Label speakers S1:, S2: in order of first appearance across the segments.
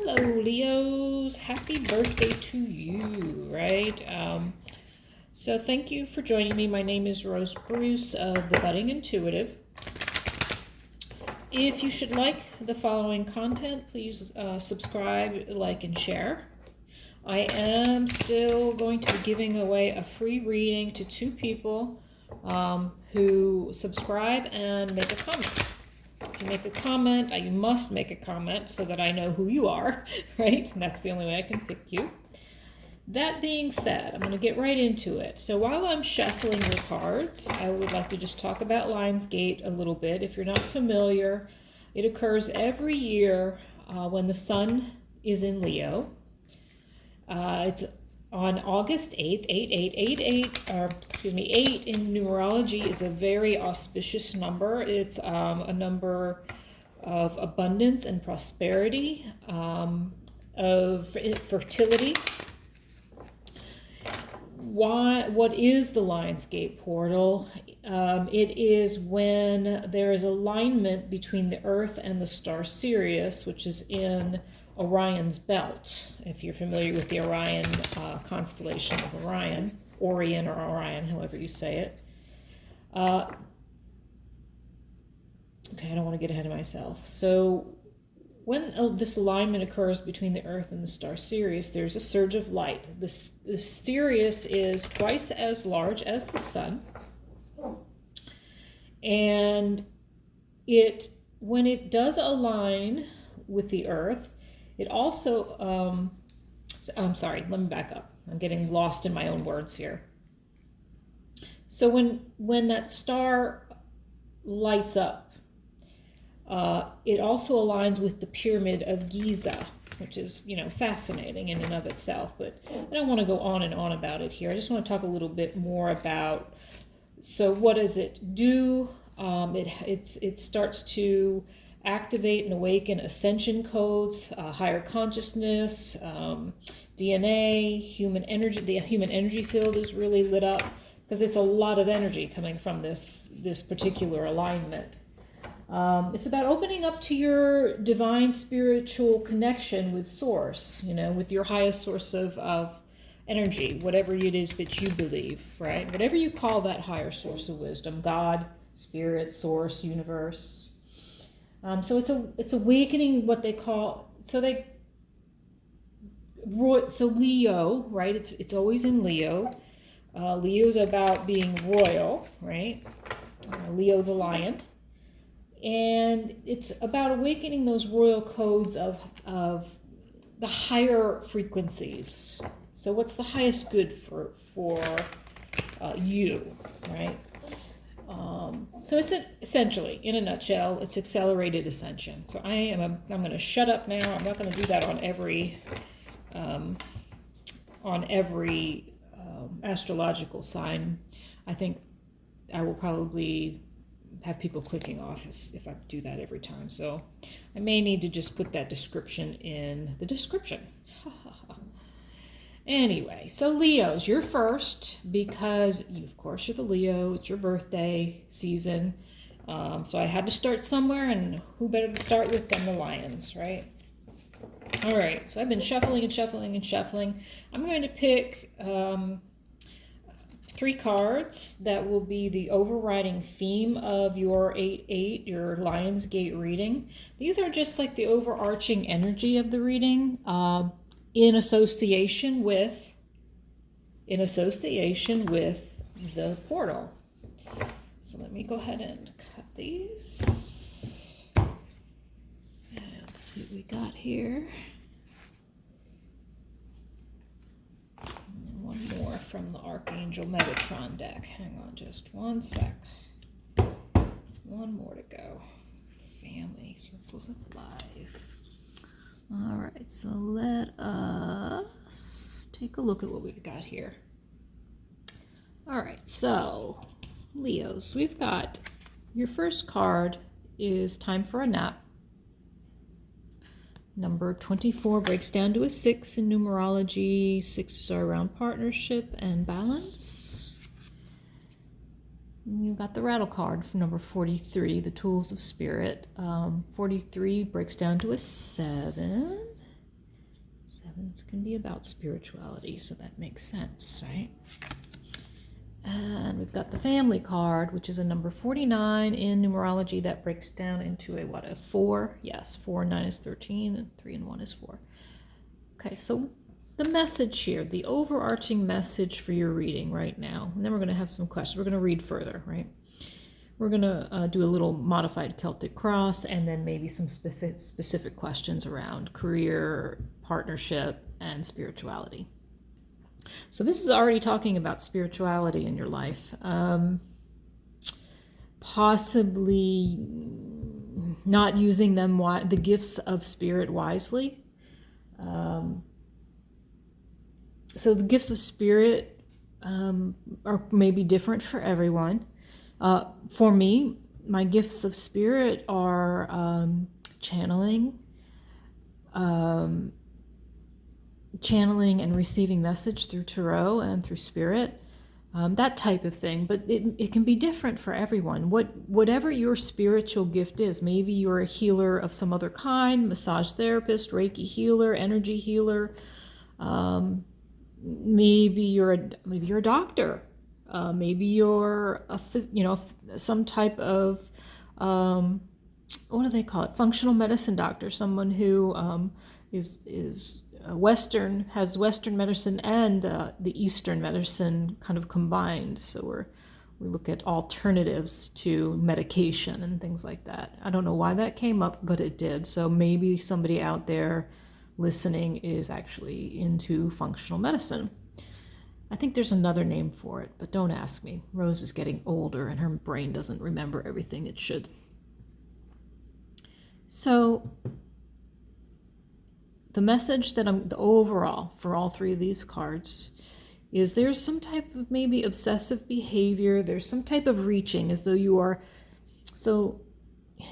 S1: Hello, Leos. Happy birthday to you, right? So thank you for joining me. My name is Rose Bruce of The Budding Intuitive. If you should like the following content, please subscribe, like, and share. I am still going to be giving away a free reading to 2 people who subscribe and make a comment. If you make a comment, you must make a comment so that I know who you are, right? And that's the only way I can pick you. That being said, I'm going to get right into it. So while I'm shuffling your cards, I would like to just talk about LIONSGATE a little bit. If you're not familiar, it occurs every year when the sun is in Leo. It's on August 8th, 8 in numerology is a very auspicious number. It's a number of abundance and prosperity, of fertility. What is the LIONSGATE portal? It is when there is alignment between the Earth and the star Sirius, which is in Orion's belt. If you're familiar with the Orion constellation of Orion or Orion, however you say it. Okay, I don't want to get ahead of myself. So when this alignment occurs between the Earth and the star Sirius, there's a surge of light. The Sirius is twice as large as the sun. And when it does align with the Earth, it also, I'm sorry, let me back up. I'm getting lost in my own words here. So when that star lights up, it also aligns with the Pyramid of Giza, which is, fascinating in and of itself. But I don't want to go on and on about it here. I just want to talk a little bit more about, so what does it do? It starts to activate and awaken ascension codes, higher consciousness, DNA, human energy. The human energy field is really lit up because it's a lot of energy coming from this particular alignment. It's about opening up to your divine spiritual connection with source, with your highest source of energy, whatever it is that you believe, right? Whatever you call that higher source of wisdom, God, spirit, source, universe. So it's awakening what they call, so Leo, right? It's always in Leo. Leo's about being royal, right? Leo the lion. And it's about awakening those royal codes of the higher frequencies. So what's the highest good for you, right? So it's essentially, in a nutshell, it's accelerated ascension. So I'm going to shut up now. I'm not going to do that on every astrological sign. I think I will probably have people clicking off if I do that every time. So I may need to just put that description in the description. Anyway, so Leos, you're first because, of course, you're the Leo. It's your birthday season. So I had to start somewhere, and who better to start with than the lions, right? All right, so I've been shuffling and shuffling and shuffling. I'm going to pick 3 cards that will be the overriding theme of your 8/8, your LIONSGATE reading. These are just like the overarching energy of the reading, in association with the portal. So let me go ahead and cut these. And let's see what we got here. And one more from the Archangel Metatron deck. Hang on just one sec. One more to go. Family, circles of life. All right, so let us take a look at what we've got here. All right, so Leos, we've got your first card is Time for a Nap. Number 24 breaks down to a 6 in numerology. 6s are around partnership and balance. And you've got the rattle card for number 43, the Tools of Spirit. 43 breaks down to a 7. This can be about spirituality, so that makes sense, right? And we've got the family card, which is a number 49 in numerology. That breaks down into a 4? Yes, 4 and 9 is 13, and 3 and 1 is 4. Okay, so the message here, the overarching message for your reading right now, and then we're going to have some questions. We're going to read further, right? We're going to do a little modified Celtic Cross, and then maybe some specific questions around career, partnership, and spirituality. So this is already talking about spirituality in your life. Possibly not using them, the gifts of spirit, wisely. So the gifts of spirit are maybe different for everyone. For me, my gifts of spirit are channeling and receiving message through tarot and through spirit, that type of thing. But it can be different for everyone. Whatever your spiritual gift is, maybe you're a healer of some other kind, massage therapist, Reiki healer, energy healer. Maybe you're a doctor. Maybe you're some type of what do they call it? Functional medicine doctor, someone who is has Western medicine and the Eastern medicine kind of combined. So we look at alternatives to medication and things like that. I don't know why that came up, but it did. So maybe somebody out there listening is actually into functional medicine. I think there's another name for it, but don't ask me. Rose is getting older and her brain doesn't remember everything it should. So the message that the overall for all three of these cards is there's some type of maybe obsessive behavior. There's some type of reaching, as though you are, so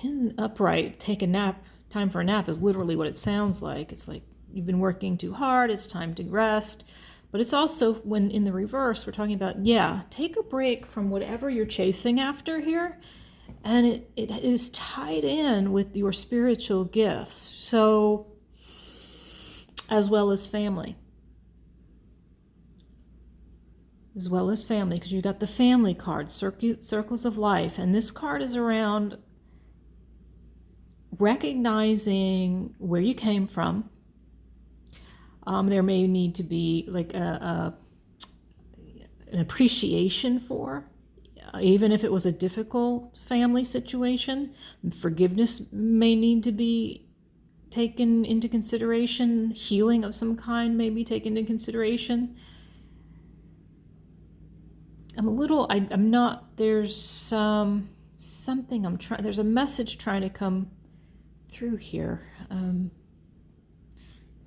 S1: in upright, take a nap. Time for a nap is literally what it sounds like. It's like you've been working too hard. It's time to rest. But it's also, when in the reverse, we're talking about, take a break from whatever you're chasing after here. And it is tied in with your spiritual gifts. So, as well as family. As well as family, because you got the family card, circles of life. And this card is around recognizing where you came from. There may need to be like an appreciation for, even if it was a difficult family situation. Forgiveness may need to be taken into consideration. Healing of some kind may be taken into consideration. There's something there's a message trying to come through here.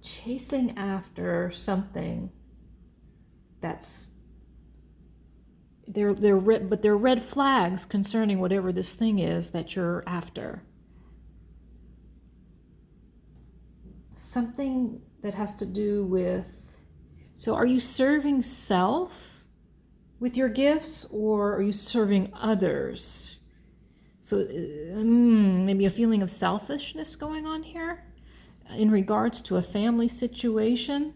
S1: Chasing after something that's they're red flags concerning whatever this thing is that you're after. Something that has to do with, so are you serving self with your gifts, or are you serving others? So maybe a feeling of selfishness going on here in regards to a family situation.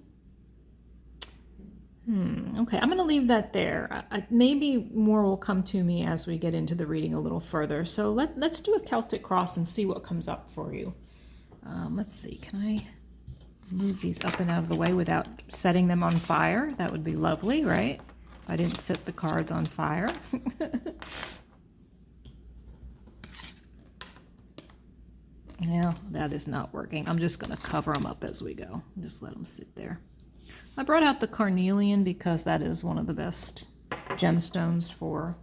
S1: Okay, I'm going to leave that there. Maybe more will come to me as we get into the reading a little further. So let's do a Celtic Cross and see what comes up for you. Let's see, can I move these up and out of the way without setting them on fire? That would be lovely, right? If I didn't set the cards on fire. Yeah, that is not working. I'm just going to cover them up as we go. Just let them sit there. I brought out the carnelian because that is one of the best gemstones for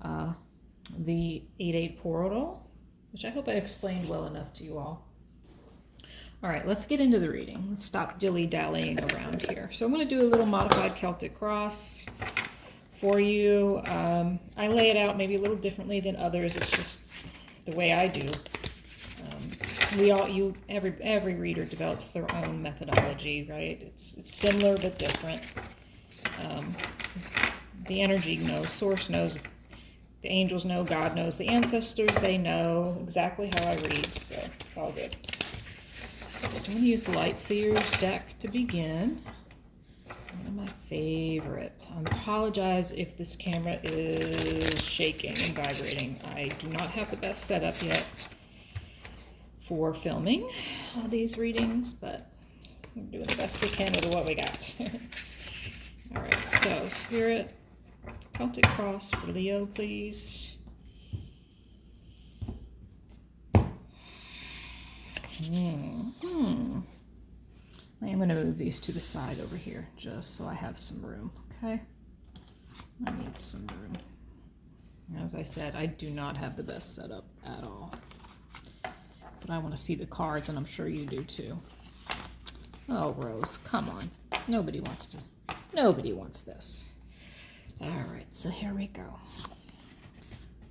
S1: the 8/8 portal, which I hope I explained well enough to you all. All right, let's get into the reading. Let's stop dilly-dallying around here. So I'm going to do a little modified Celtic Cross for you. I lay it out maybe a little differently than others. It's just the way I do. Every reader develops their own methodology, right? It's similar but different. The energy knows, source knows, the angels know, God knows, the ancestors, they know exactly how I read, so it's all good. Let's I'm going to use the Light Seers deck to begin. One of my favorite. I apologize if this camera is shaking and vibrating. I do not have the best setup yet for filming these readings, but we're doing the best we can with what we got. All right, so Spirit, Celtic Cross for Leo, please. I am going to move these to the side over here just so I have some room, okay? I need some room. As I said, I do not have the best setup at all. But I want to see the cards, and I'm sure you do too. Oh, Rose, come on. Nobody wants this. All right, so here we go.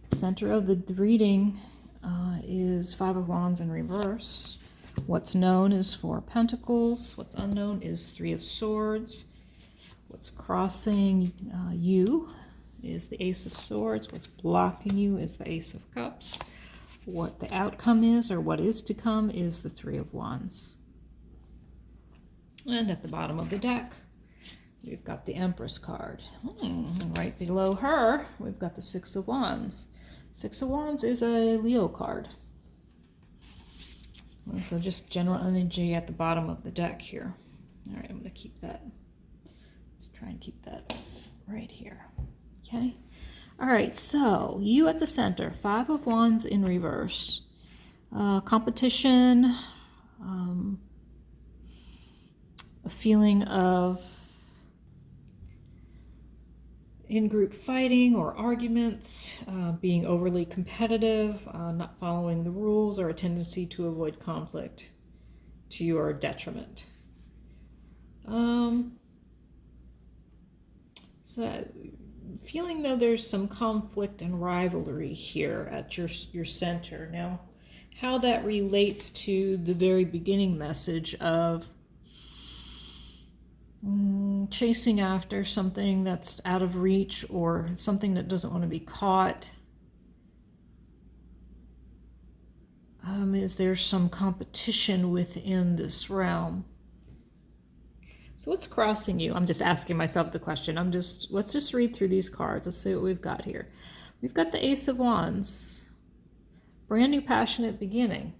S1: Center of the reading is Five of Wands in reverse. What's known is Four of Pentacles. What's unknown is Three of Swords. What's crossing you is the Ace of Swords. What's blocking you is the Ace of Cups. What the outcome is, or what is to come, is the Three of Wands. And at the bottom of the deck, we've got the Empress card. And right below her, we've got the Six of Wands. Six of Wands is a Leo card. And so just general energy at the bottom of the deck here. All right, I'm going to keep that. Let's try and keep that right here. Okay. All right, so you at the center, Five of Wands in reverse. Competition, a feeling of in-group fighting or arguments, being overly competitive, not following the rules, or a tendency to avoid conflict to your detriment. So feeling though there's some conflict and rivalry here at your center. Now, how that relates to the very beginning message of chasing after something that's out of reach or something that doesn't want to be caught. Is there some competition within this realm? So what's crossing you? I'm just asking myself the question. Let's just read through these cards. Let's see what we've got here. We've got the Ace of Wands. Brand new passionate beginning.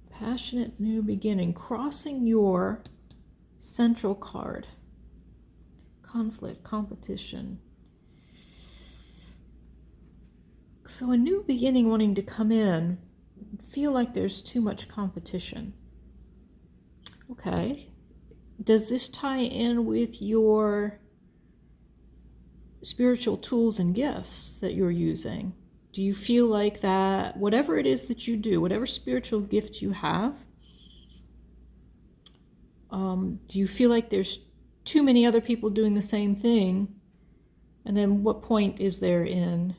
S1: Passionate new beginning. Crossing your central card. Conflict, competition. So a new beginning wanting to come in, feel like there's too much competition. Okay. Does this tie in with your spiritual tools and gifts that you're using? Do you feel like that, whatever it is that you do, whatever spiritual gift you have, do you feel like there's too many other people doing the same thing? And then what point is there in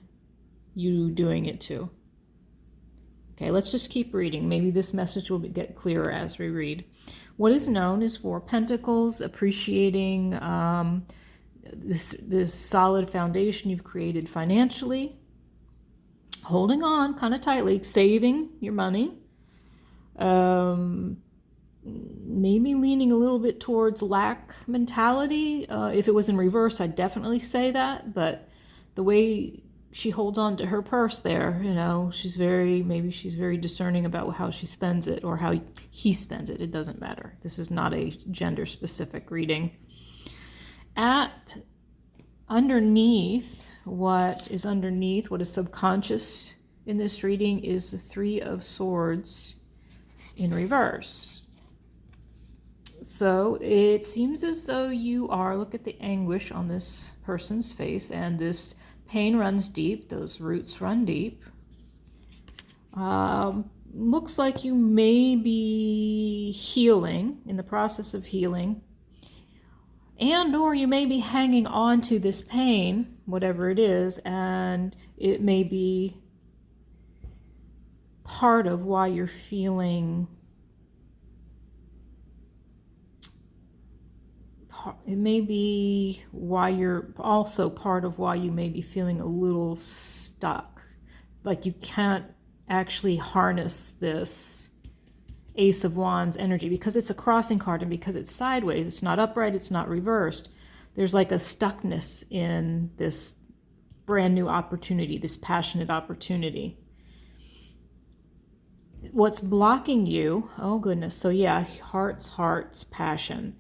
S1: you doing it too? Okay, let's just keep reading. Maybe this message will get clearer as we read. What is known is Four Pentacles, appreciating this solid foundation you've created financially, holding on kind of tightly, saving your money, maybe leaning a little bit towards lack mentality. If it was in reverse, I'd definitely say that, but the way she holds on to her purse there, you know, maybe she's very discerning about how she spends it or how he spends it. It doesn't matter. This is not a gender specific reading. Underneath, what is subconscious in this reading is the Three of Swords in reverse. So it seems as though you are, look at the anguish on this person's face, and this pain runs deep, those roots run deep. Looks like you may be healing, in the process of healing, and or you may be hanging on to this pain, whatever it is, and it may be part of why you're feeling, it may be why you're also part of why you may be feeling a little stuck, like you can't actually harness this Ace of Wands energy, because it's a crossing card and because it's sideways, it's not upright, it's not reversed. There's like a stuckness in this brand new opportunity, this passionate opportunity. What's blocking you? Oh goodness. So yeah, hearts, passion.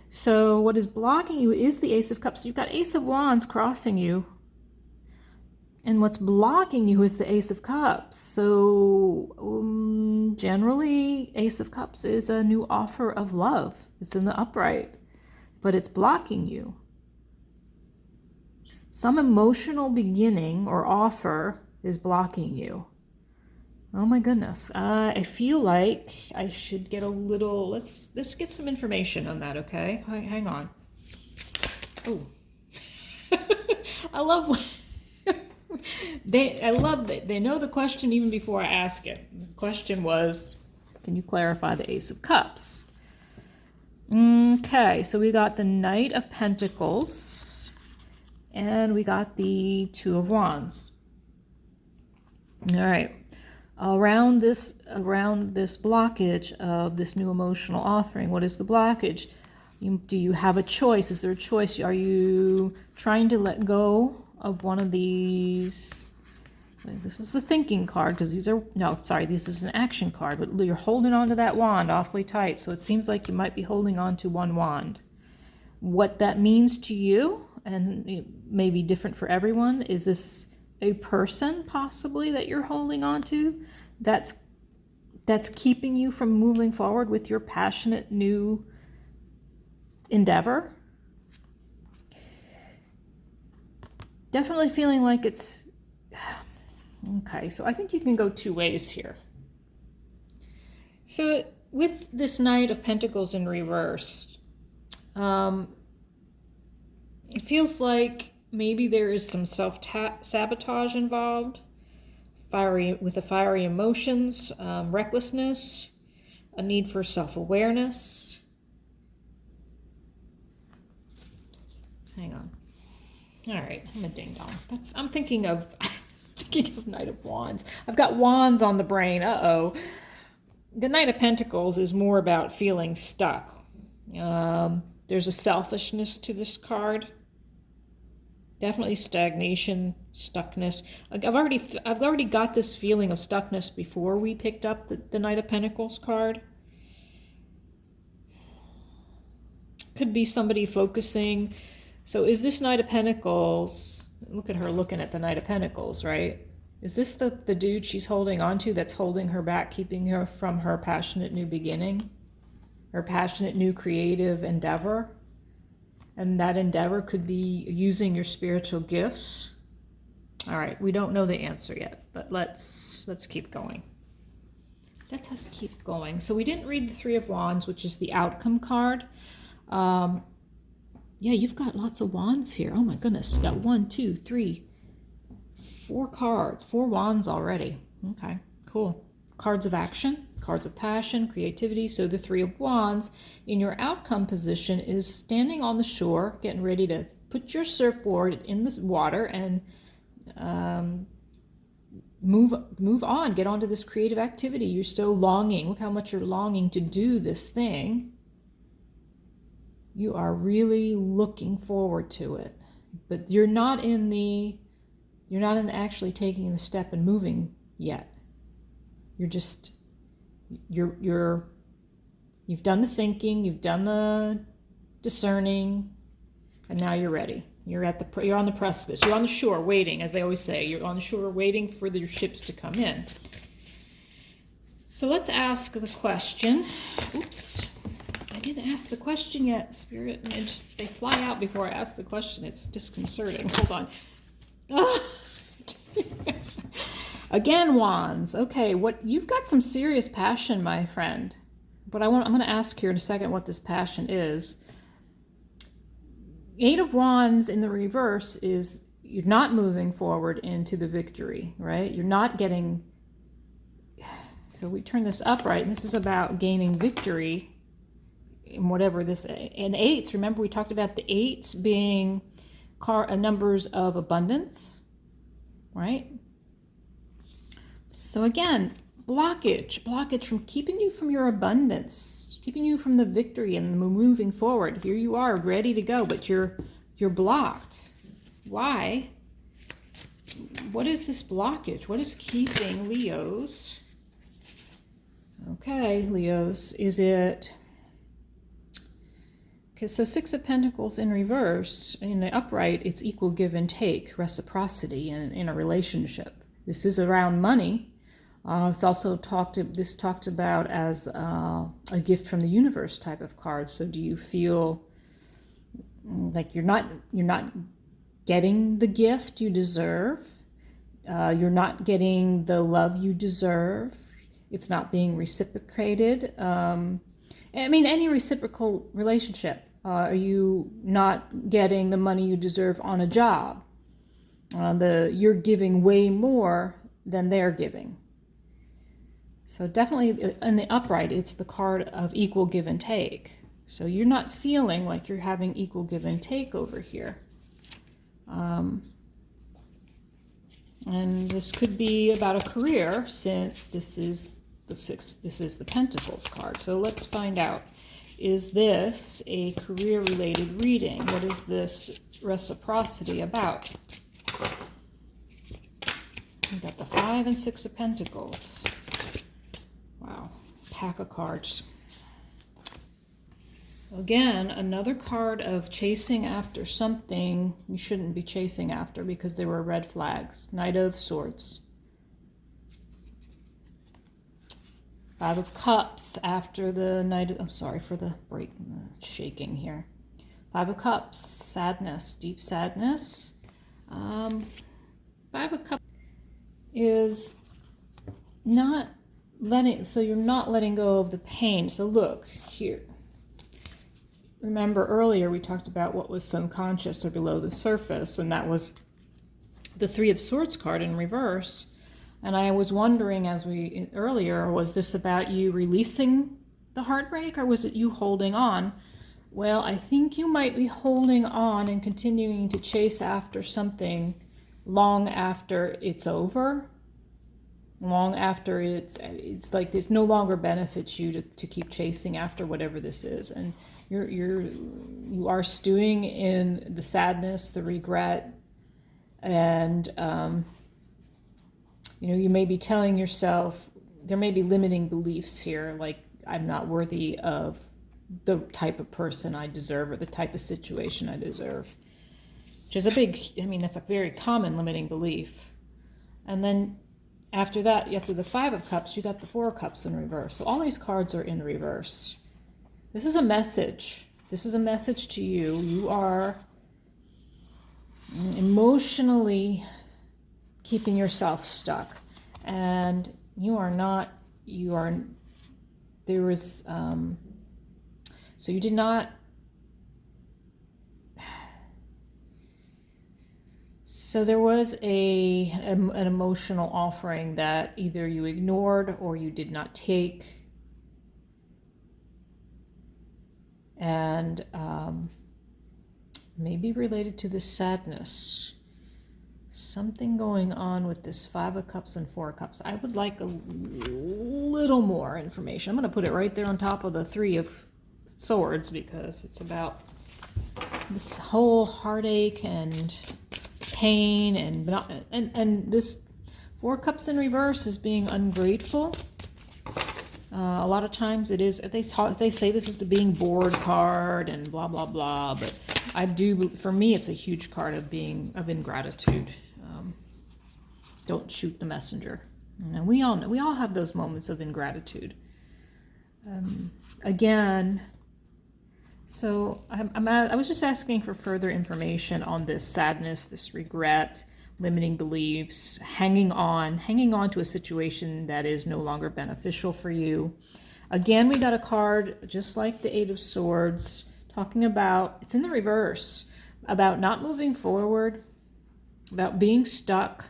S1: So what is blocking you is the Ace of Cups. You've got Ace of Wands crossing you. And what's blocking you is the Ace of Cups. So generally, Ace of Cups is a new offer of love. It's in the upright, but it's blocking you. Some emotional beginning or offer is blocking you. Oh my goodness. I feel like I should get a little, let's get some information on that, okay? Hang on. Oh. I love that they know the question even before I ask it. The question was, can you clarify the Ace of Cups? Okay, so we got the Knight of Pentacles and we got the Two of Wands. All right. Around this blockage of this new emotional offering, what is the blockage? Do you have a choice? Is there a choice? Are you trying to let go of one of these? This is a thinking card because these are, no, sorry, this is an action card, but you're holding on to that wand awfully tight. So it seems like you might be holding on to one wand. What that means to you, and it may be different for everyone, is this a person possibly that you're holding on to that's keeping you from moving forward with your passionate new endeavor? Definitely feeling like it's okay. So I think you can go two ways here. So with this Knight of Pentacles in reverse, it feels like maybe there is some self-sabotage involved, fiery emotions, recklessness, a need for self-awareness. Hang on. All right, I'm a ding-dong. I'm thinking of Knight of Wands. I've got wands on the brain. Uh-oh. The Knight of Pentacles is more about feeling stuck. There's a selfishness to this card. Definitely stagnation, stuckness. I've already got this feeling of stuckness before we picked up the Knight of Pentacles card. Could be somebody focusing. So is this Knight of Pentacles, look at her looking at the Knight of Pentacles, right? Is this the dude she's holding on to that's holding her back, keeping her from her passionate new beginning? Her passionate new creative endeavor? And that endeavor could be using your spiritual gifts. All right, we don't know the answer yet, but let's keep going. Let us keep going. So we didn't read the Three of Wands, which is the outcome card. Yeah, you've got lots of wands here. Oh my goodness, you got 1, 2, 3, 4 cards, 4 wands already. Okay, cool. Cards of action, cards of passion, creativity. So the Three of Wands in your outcome position is standing on the shore, getting ready to put your surfboard in the water and move on, get onto this creative activity. You're so longing. Look how much you're longing to do this thing. You are really looking forward to it, but you're not in actually taking the step and moving yet. You've done the thinking, you've done the discerning, and now you're ready. You're on the precipice. You're on the shore waiting, as they always say. You're on the shore waiting for the ships to come in. So let's ask the question. Oops. I didn't ask the question yet, Spirit. They fly out before I ask the question. It's disconcerting. Hold on. Oh. Again, wands. Okay, you've got some serious passion, my friend. But I'm going to ask here in a second what this passion is. Eight of Wands in the reverse is you're not moving forward into the victory, right? You're not getting. So we turn this upright, and this is about gaining victory. And whatever this, and eights, remember we talked about the eights being numbers of abundance, right? So again, blockage from keeping you from your abundance, keeping you from the victory and moving forward. Here you are, ready to go, but you're blocked. Why? What is this blockage? What is keeping Leos? Okay, Leos, is it... Okay, so Six of Pentacles in reverse, in the upright, it's equal give and take, reciprocity in a relationship. This is around money. It's also talked about as a gift from the universe type of card. So do you feel like you're not getting the gift you deserve? You're not getting the love you deserve. It's not being reciprocated. I mean, any reciprocal relationship. Are you not getting the money you deserve on a job? You're giving way more than they're giving. So definitely in the upright, it's the card of equal give and take. So you're not feeling like you're having equal give and take over here. And this could be about a career, since this is the Pentacles card. So let's find out. Is this a career-related reading? What is this reciprocity about? We got the 5 and 6 of Pentacles. Wow, pack of cards. Again, another card of chasing after something you shouldn't be chasing after because there were red flags. Knight of Swords. 5 of Cups after the Knight of... I'm sorry for the shaking here. 5 of Cups, sadness, deep sadness. 5 of Cups is not letting... So you're not letting go of the pain. So look, here. Remember earlier we talked about what was subconscious or below the surface, and that was the 3 of Swords card in reverse. And I was wondering earlier, was this about you releasing the heartbreak, or was it you holding on? Well, I think you might be holding on and continuing to chase after something long after it's over. Long after it's like this no longer benefits you to keep chasing after whatever this is. And you are stewing in the sadness, the regret, and you may be telling yourself, there may be limiting beliefs here, like I'm not worthy of the type of person I deserve or the type of situation I deserve. Which is that's a very common limiting belief. And then after that, after the 5 of Cups, you got the 4 of Cups in reverse. So all these cards are in reverse. This is a message. This is a message to you. You are emotionally keeping yourself stuck, and so you did not, so there was an emotional offering that either you ignored or you did not take, and maybe related to the sadness. Something going on with this 5 of Cups and 4 of Cups. I would like a little more information. I'm going to put it right there on top of the 3 of Swords because it's about this whole heartache and pain and this 4 of Cups in reverse is being ungrateful. A lot of times it is. They say this is the being bored card and blah blah blah, but for me it's a huge card of ingratitude. Don't shoot the messenger. And we all have those moments of ingratitude. Again, so I was just asking for further information on this sadness, this regret, limiting beliefs, hanging on to a situation that is no longer beneficial for you. Again, we got a card just like the 8 of Swords, talking about, it's in the reverse, about not moving forward, about being stuck.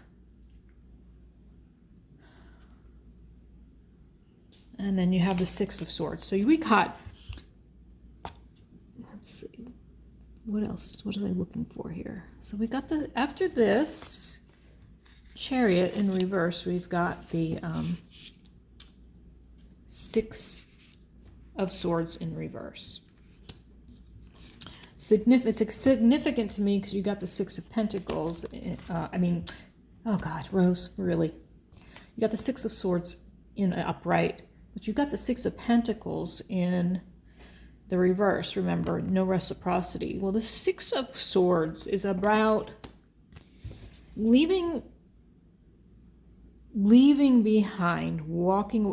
S1: And then you have the 6 of Swords. So we got, let's see, what else? What are they looking for here? So we got after this Chariot in reverse, we've got the Six of Swords in reverse. It's significant to me because you got the Six of Pentacles. Oh God, Rose, really? You got the Six of Swords in upright, but you got the Six of Pentacles in the reverse. Remember, no reciprocity. Well, the Six of Swords is about leaving behind,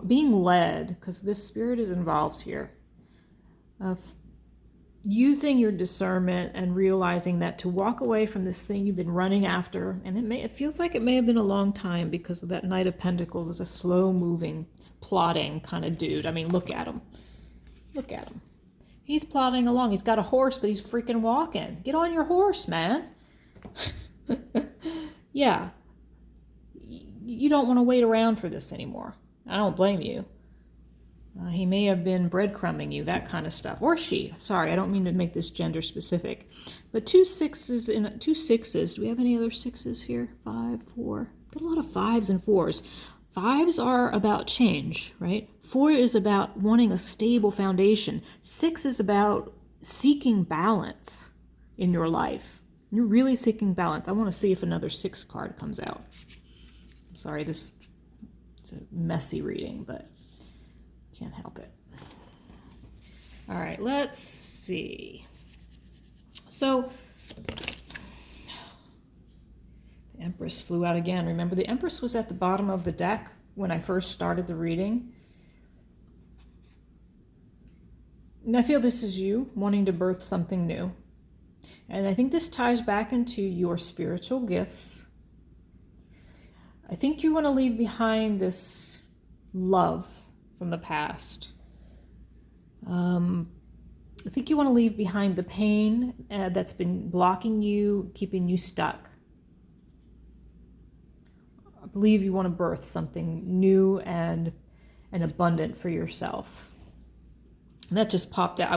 S1: being led, because this spirit is involved here, of using your discernment and realizing that to walk away from this thing you've been running after, and it feels like it may have been a long time because of that Knight of Pentacles is a slow-moving, plodding kind of dude. I mean, look at him. Look at him. He's plodding along. He's got a horse, but he's freaking walking. Get on your horse, man. Yeah. You don't want to wait around for this anymore. I don't blame you. He may have been breadcrumbing you, that kind of stuff. Or she. Sorry, I don't mean to make this gender specific. But two sixes. Do we have any other sixes here? 5, 4. Got a lot of 5s and 4s. 5s are about change, right? 4 is about wanting a stable foundation. 6 is about seeking balance in your life. You're really seeking balance. I want to see if another 6 card comes out. I'm sorry, it's a messy reading, but can't help it. All right, let's see. So, the Empress flew out again. Remember, the Empress was at the bottom of the deck when I first started the reading. And I feel this is you wanting to birth something new. And I think this ties back into your spiritual gifts. I think you want to leave behind this love from the past. I think you want to leave behind the pain that's been blocking you, keeping you stuck. I believe you want to birth something new and abundant for yourself. And that just popped out.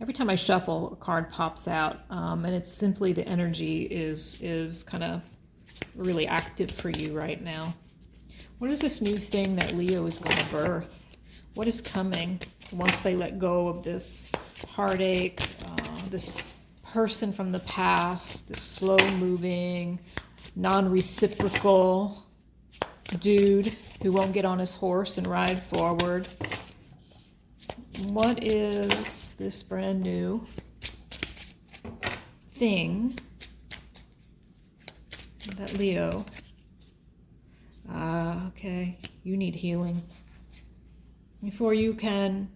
S1: Every time I shuffle, a card pops out, and it's simply the energy is kind of really active for you right now. What is this new thing that Leo is going to birth? What is coming once they let go of this heartache, this person from the past, this slow-moving, non-reciprocal dude who won't get on his horse and ride forward? What is this brand new thing that Leo... okay, you need healing. Before you can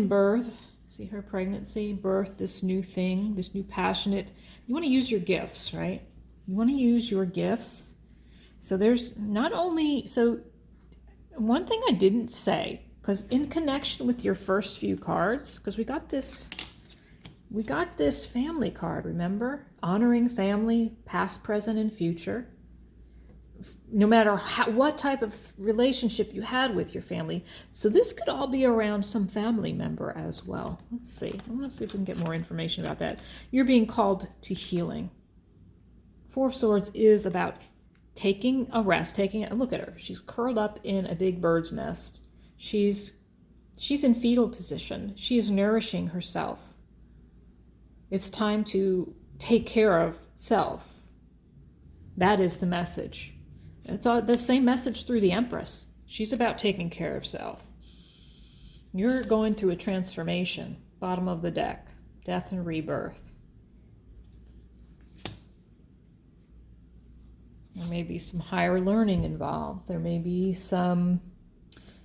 S1: birth, see her pregnancy, birth this new thing, this new passionate, you want to use your gifts, right? You want to use your gifts. So there's not only, so one thing I didn't say, because in connection with your first few cards, because we got this family card, remember? Honoring family, past, present, and future. No matter what type of relationship you had with your family. So this could all be around some family member as well. Let's see. I want to see if we can get more information about that. You're being called to healing. 4 of Swords is about taking a rest, look at her. She's curled up in a big bird's nest. She's in fetal position. She is nourishing herself. It's time to take care of self. That is the message. It's all the same message through the Empress. She's about taking care of self. You're going through a transformation. Bottom of the deck. Death and rebirth. There may be some higher learning involved. There may be some...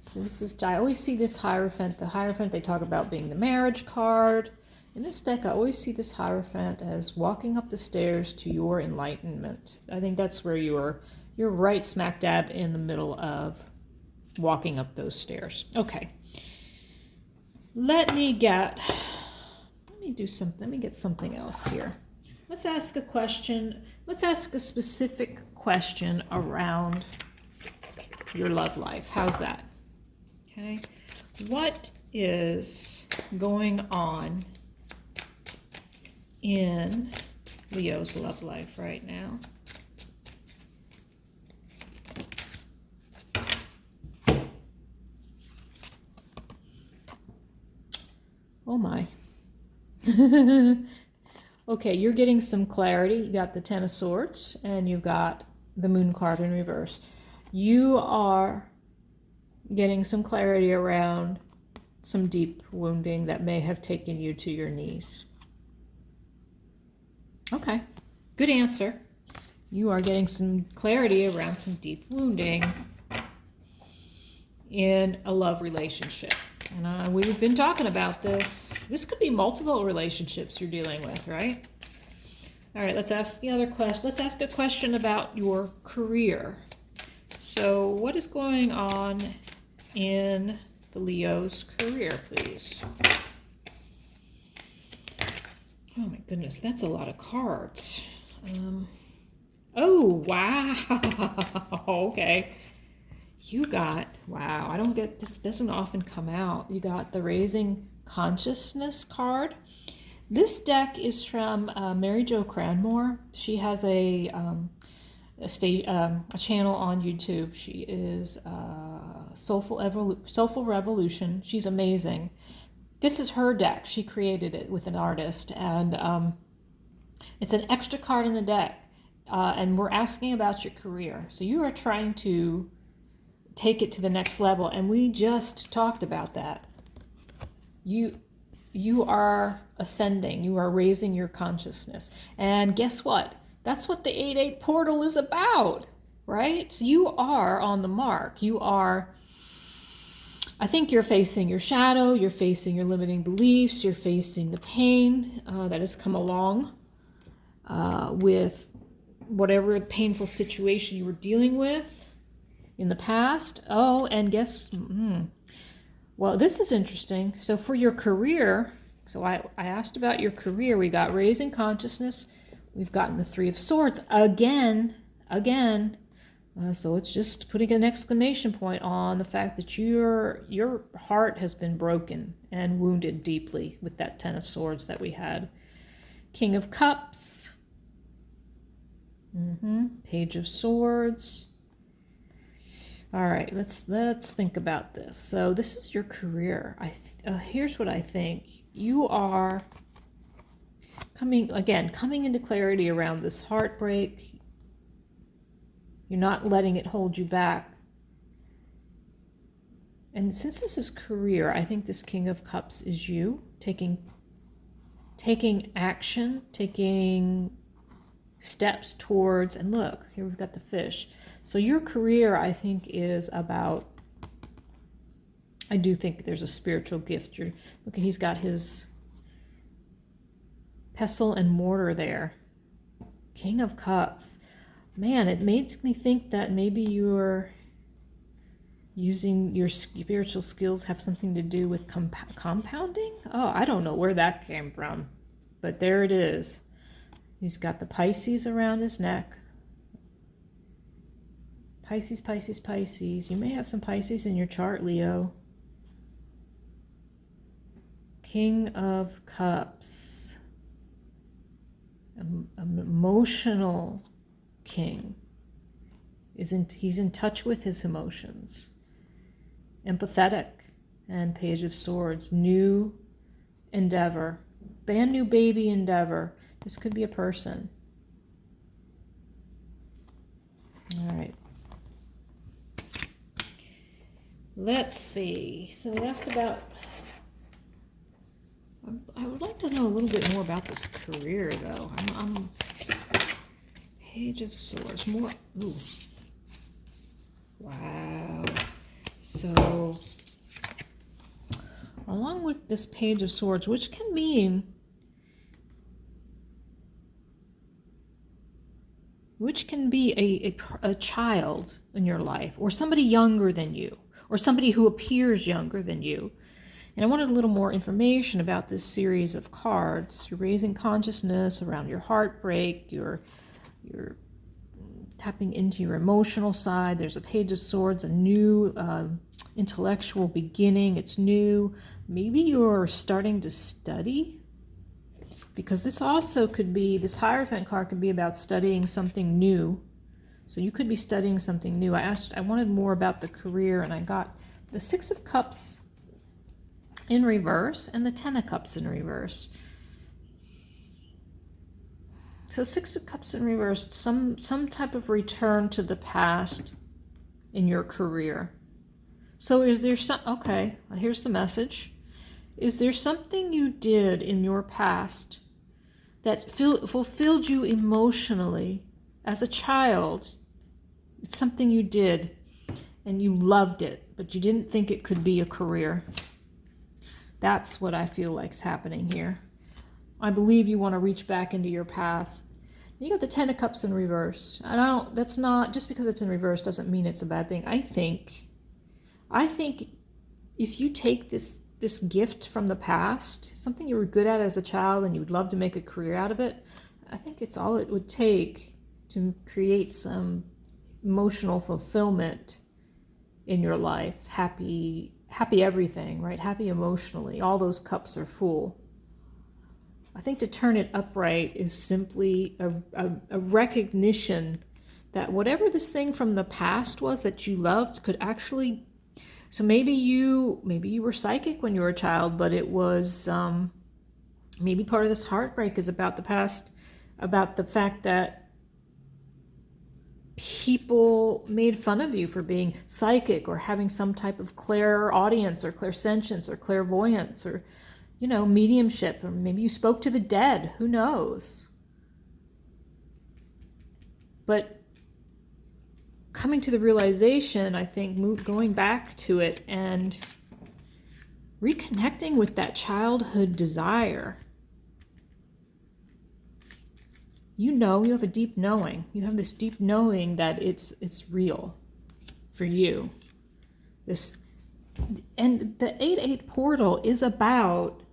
S1: So I always see this Hierophant. The Hierophant they talk about being the marriage card. In this deck, I always see this Hierophant as walking up the stairs to your enlightenment. I think that's where you're right smack dab in the middle of walking up those stairs. Okay. Let me get something else here. Let's ask a question. Let's ask a specific question around your love life. How's that? Okay. What is going on in Leo's love life right now? Oh my. Okay, you're getting some clarity. You got the Ten of Swords and you've got the Moon card in reverse. You are getting some clarity around some deep wounding that may have taken you to your knees. Okay, good answer. You are getting some clarity around some deep wounding in a love relationship. And we've been talking about this. This could be multiple relationships you're dealing with, right? All right, let's ask the other question. Let's ask a question about your career. So what is going on in the Leo's career, please? Oh my goodness, that's a lot of cards. Oh, wow. Okay. You got, wow, I don't get, this doesn't often come out. You got the Raising Consciousness card. This deck is from Mary Jo Cranmore. She has a channel on YouTube. She is Soulful Revolution. She's amazing. This is her deck. She created it with an artist, and it's an extra card in the deck. And we're asking about your career. So you are trying to take it to the next level, and we just talked about that. You are ascending. You are raising your consciousness. And guess what? That's what the 8-8 portal is about, right? So you are on the mark. You are, I think you're facing your shadow, you're facing your limiting beliefs, you're facing the pain that has come along with whatever painful situation you were dealing with in the past. Oh, and guess, well, this is interesting. So for your career, so I asked about your career. We got Raising Consciousness. We've gotten the Three of Swords again. So it's just putting an exclamation point on the fact that your heart has been broken and wounded deeply with that Ten of Swords that we had. King of Cups. Page of Swords. All right, let's think about this. So this is your career. Here's what I think. You are coming into clarity around this heartbreak. You're not letting it hold you back. And since this is career, I think this King of Cups is you taking action, taking steps towards, and look, here we've got the fish. So your career, I think, is about, I do think there's a spiritual gift. Look, he's got his pestle and mortar there. King of Cups. Man, it makes me think that maybe you're using your spiritual skills have something to do with compounding? Oh, I don't know where that came from, but there it is. He's got the Pisces around his neck. Pisces, Pisces, Pisces. You may have some Pisces in your chart, Leo. King of Cups. An emotional king. He's in touch with his emotions. Empathetic. And Page of Swords. New endeavor. Brand new baby endeavor. This could be a person. All right. Let's see. So we asked about, I would like to know a little bit more about this career, though. I'm Page of Swords. More. Ooh. Wow. So, along with this Page of Swords, which can mean, a child in your life, or somebody younger than you, or somebody who appears younger than you. And I wanted a little more information about this series of cards. You're raising consciousness around your heartbreak, you're tapping into your emotional side. There's a Page of Swords, a new intellectual beginning. It's new. Maybe you're starting to study, because this also could be, this Hierophant card could be about studying something new. So you could be studying something new. I wanted more about the career, and I got the Six of Cups in reverse and the Ten of Cups in reverse. So Six of Cups in reverse, some type of return to the past in your career. So is there some, okay, here's the message. Is there something you did in your past that fulfilled you emotionally as a child? It's something you did and you loved it, but you didn't think it could be a career. That's what I feel like's happening here. I believe you want to reach back into your past. You got the Ten of Cups in reverse. And that's not, just because it's in reverse doesn't mean it's a bad thing. I think if you take this gift from the past, something you were good at as a child and you would love to make a career out of it, I think it's all it would take to create some emotional fulfillment in your life. Happy everything, right? Happy emotionally. All those cups are full. I think to turn it upright is simply a recognition that whatever this thing from the past was that you loved could actually, so maybe you were psychic when you were a child, but it was maybe part of this heartbreak is about the past, about the fact that people made fun of you for being psychic or having some type of clairaudience or clairsentience or clairvoyance or, you know, mediumship, or maybe you spoke to the dead, who knows? But coming to the realization, I think, going back to it and reconnecting with that childhood desire. You know, you have a deep knowing. You have this deep knowing that it's real for you. And the 8-8 portal is about,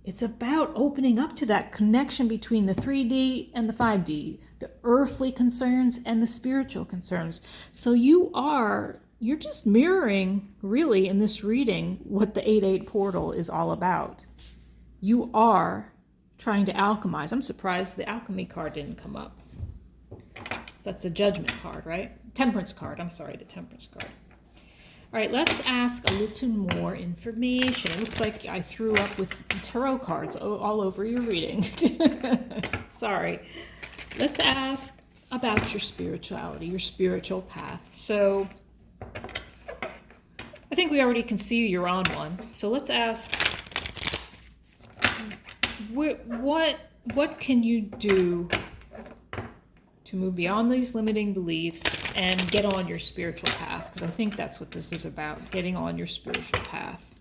S1: it's about opening up to that connection between the 3D and the 5D, the earthly concerns and the spiritual concerns. So you're just mirroring, really, in this reading, what the 8-8 portal is all about. You are trying to alchemize. I'm surprised the alchemy card didn't come up. That's the judgment card, right? Temperance card. I'm sorry, the temperance card. All right, let's ask a little more information. It looks like I threw up with tarot cards all over your reading. Sorry. Let's ask about your spirituality, your spiritual path. So I think we already can see you're on one. So let's ask, what can you do to move beyond these limiting beliefs and get on your spiritual path? Because I think that's what this is about, getting on your spiritual path.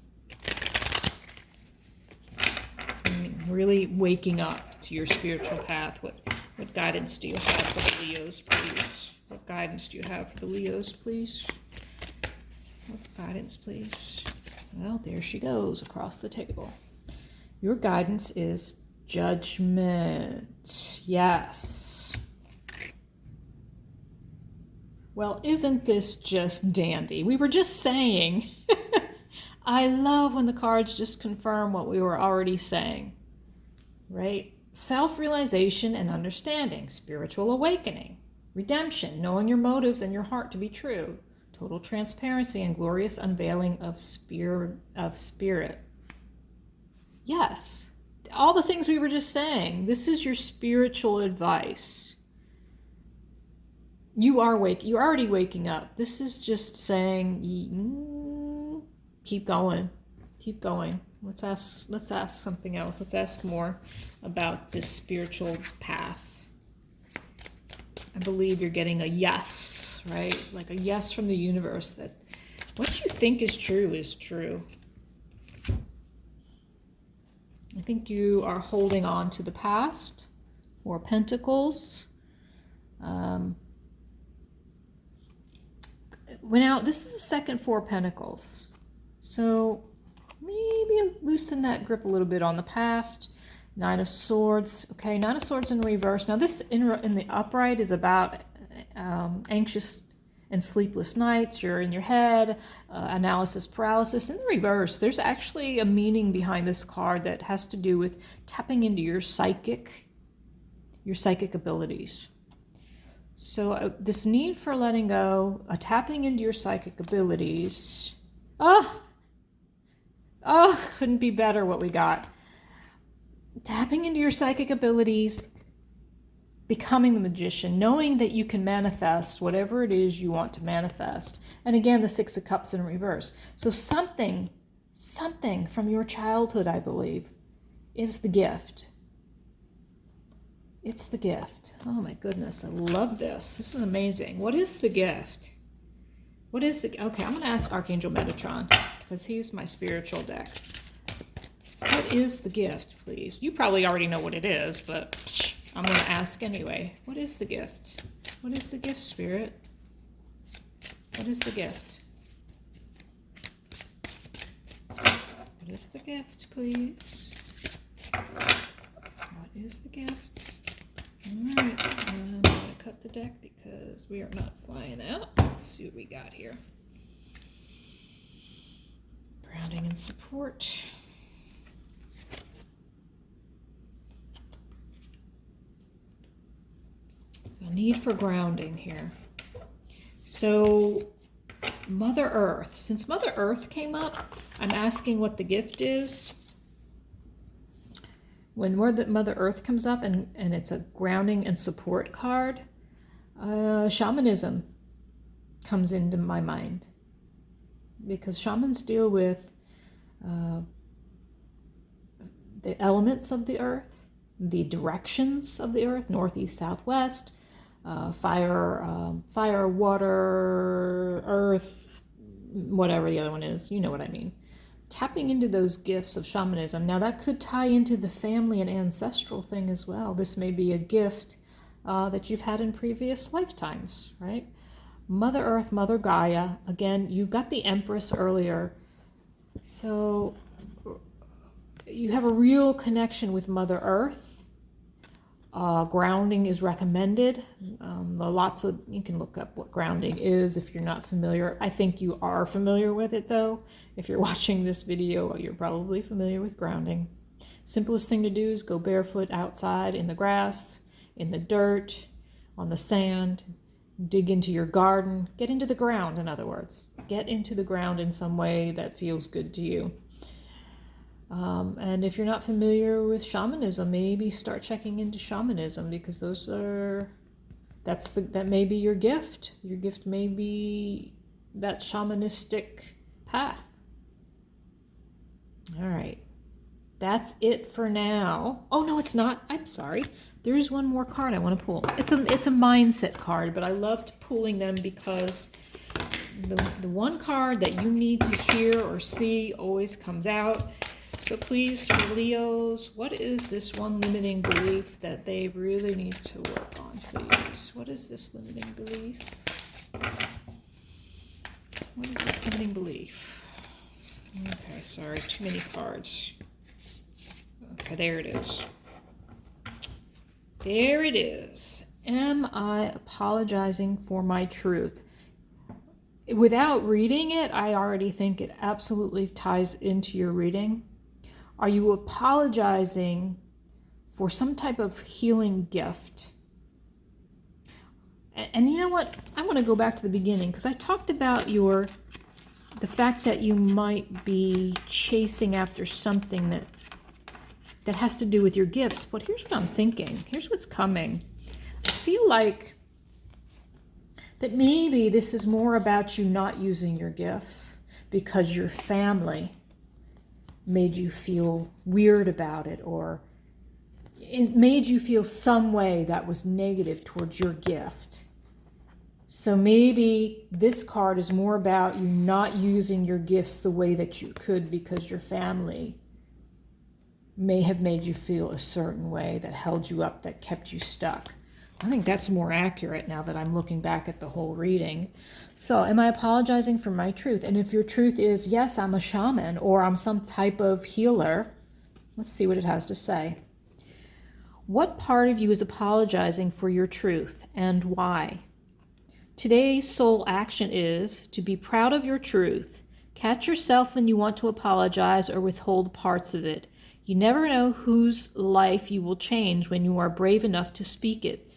S1: And really waking up to your spiritual path. What guidance do you have for the Leos, please? What guidance do you have for the Leos, please? What guidance, please? Well, there she goes across the table. Your guidance is judgment. Yes. Well, isn't this just dandy? We were just saying, I love when the cards just confirm what we were already saying, right? Self-realization and understanding, spiritual awakening, redemption, knowing your motives and your heart to be true, total transparency and glorious unveiling of spirit. Yes, all the things we were just saying. This is your spiritual advice. You're already waking up. This is just saying, keep going. Let's ask something else. Let's ask more about this spiritual path. I believe you're getting a yes, right? Like a yes from the universe that what you think is true is true. I think you are holding on to the past. 4 Pentacles. Now, this is the second 4 Pentacles. So maybe loosen that grip a little bit on the past. 9 of Swords. Okay, 9 of Swords in reverse. Now this in the upright is about anxious and sleepless nights. You're in your head, analysis paralysis. In the reverse, there's actually a meaning behind this card that has to do with tapping into your psychic abilities. So this need for letting go, tapping into your psychic abilities. Oh, couldn't be better what we got. Tapping into your psychic abilities, becoming the magician, knowing that you can manifest whatever it is you want to manifest. And again, the Six of Cups in reverse. So something from your childhood, I believe, is the gift. It's the gift. Oh my goodness, I love this. This is amazing. What is the gift? What is the... Okay, I'm going to ask Archangel Metatron, because he's my spiritual deck. What is the gift, please? You probably already know what it is, but I'm going to ask anyway. What is the gift? What is the gift, Spirit? What is the gift? What is the gift, please? What is the gift? All right, I'm going to cut the deck because we are not flying out. Let's see what we got here. Grounding and support. A need for grounding here. So, Mother Earth. Since Mother Earth came up, I'm asking what the gift is. When Mother Earth comes up and it's a grounding and support card, shamanism comes into my mind. Because shamans deal with the elements of the earth, the directions of the earth, north, east, south, west, fire, water, earth, whatever the other one is. You know what I mean. Tapping into those gifts of shamanism. Now that could tie into the family and ancestral thing as well. This may be a gift that you've had in previous lifetimes, right? Mother Earth, Mother Gaia. Again, you got the Empress earlier. So you have a real connection with Mother Earth. Grounding is recommended. You can look up what grounding is if you're not familiar. I think you are familiar with it though. If you're watching this video, you're probably familiar with grounding. Simplest thing to do is go barefoot outside in the grass, in the dirt, on the sand, dig into your garden, get into the ground, in other words. Get into the ground in some way that feels good to you. And if you're not familiar with shamanism, maybe start checking into shamanism, because that may be your gift. Your gift may be that shamanistic path. All right. That's it for now. Oh, no, it's not. I'm sorry. There's one more card I want to pull. It's a mindset card, but I loved pulling them because the one card that you need to hear or see always comes out. So please, for Leos, what is this one limiting belief that they really need to work on, please? What is this limiting belief? What is this limiting belief? Okay, sorry, too many cards. Okay, there it is. There it is. Am I apologizing for my truth? Without reading it, I already think it absolutely ties into your reading. Are you apologizing for some type of healing gift? And you know what? I want to go back to the beginning, because I talked about the fact that you might be chasing after something that has to do with your gifts. But here's what I'm thinking. Here's what's coming. I feel like that maybe this is more about you not using your gifts because your family made you feel weird about it, or it made you feel some way that was negative towards your gift. So maybe this card is more about you not using your gifts the way that you could because your family may have made you feel a certain way that held you up, that kept you stuck. I think that's more accurate now that I'm looking back at the whole reading. So am I apologizing for my truth? And if your truth is, yes, I'm a shaman or I'm some type of healer, let's see what it has to say. What part of you is apologizing for your truth and why? Today's soul action is to be proud of your truth. Catch yourself when you want to apologize or withhold parts of it. You never know whose life you will change when you are brave enough to speak it.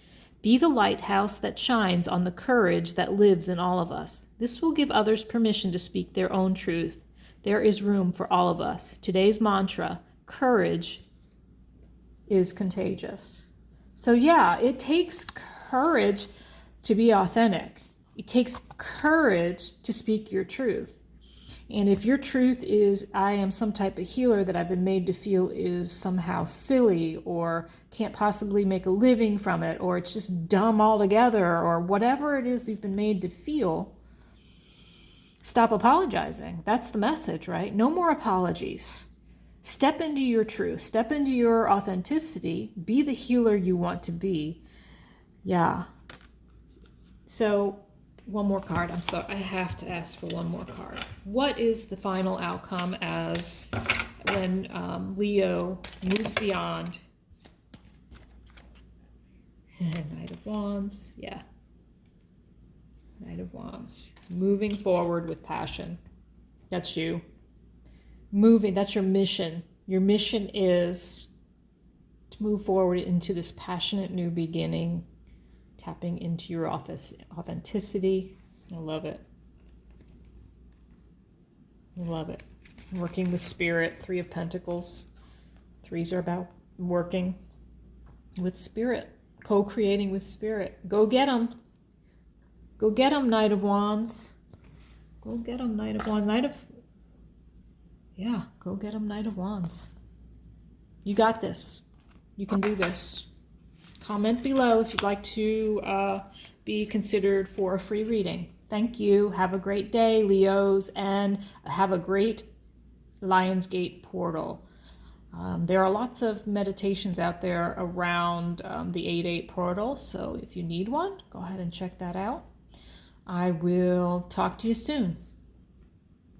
S1: Be the lighthouse that shines on the courage that lives in all of us. This will give others permission to speak their own truth. There is room for all of us. Today's mantra, courage is contagious. So yeah, it takes courage to be authentic. It takes courage to speak your truth. And if your truth is, I am some type of healer that I've been made to feel is somehow silly or can't possibly make a living from it, or it's just dumb altogether, or whatever it is you've been made to feel, stop apologizing. That's the message, right? No more apologies. Step into your truth. Step into your authenticity. Be the healer you want to be. Yeah. So one more card. I'm sorry. I have to ask for one more card. What is the final outcome as when Leo moves beyond? Knight of Wands. Yeah. Knight of Wands. Moving forward with passion. That's you. Moving. That's your mission. Your mission is to move forward into this passionate new beginning. Tapping into your authenticity. I love it. I love it. Working with spirit. 3 of Pentacles. 3s are about working with spirit. Co-creating with spirit. Go get them. Go get them, Knight of Wands. Go get them, Knight of Wands. Yeah, go get them, Knight of Wands. You got this. You can do this. Comment below if you'd like to be considered for a free reading. Thank you. Have a great day, Leos, and have a great LIONSGATE portal. There are lots of meditations out there around the 8/8 portal, so if you need one, go ahead and check that out. I will talk to you soon.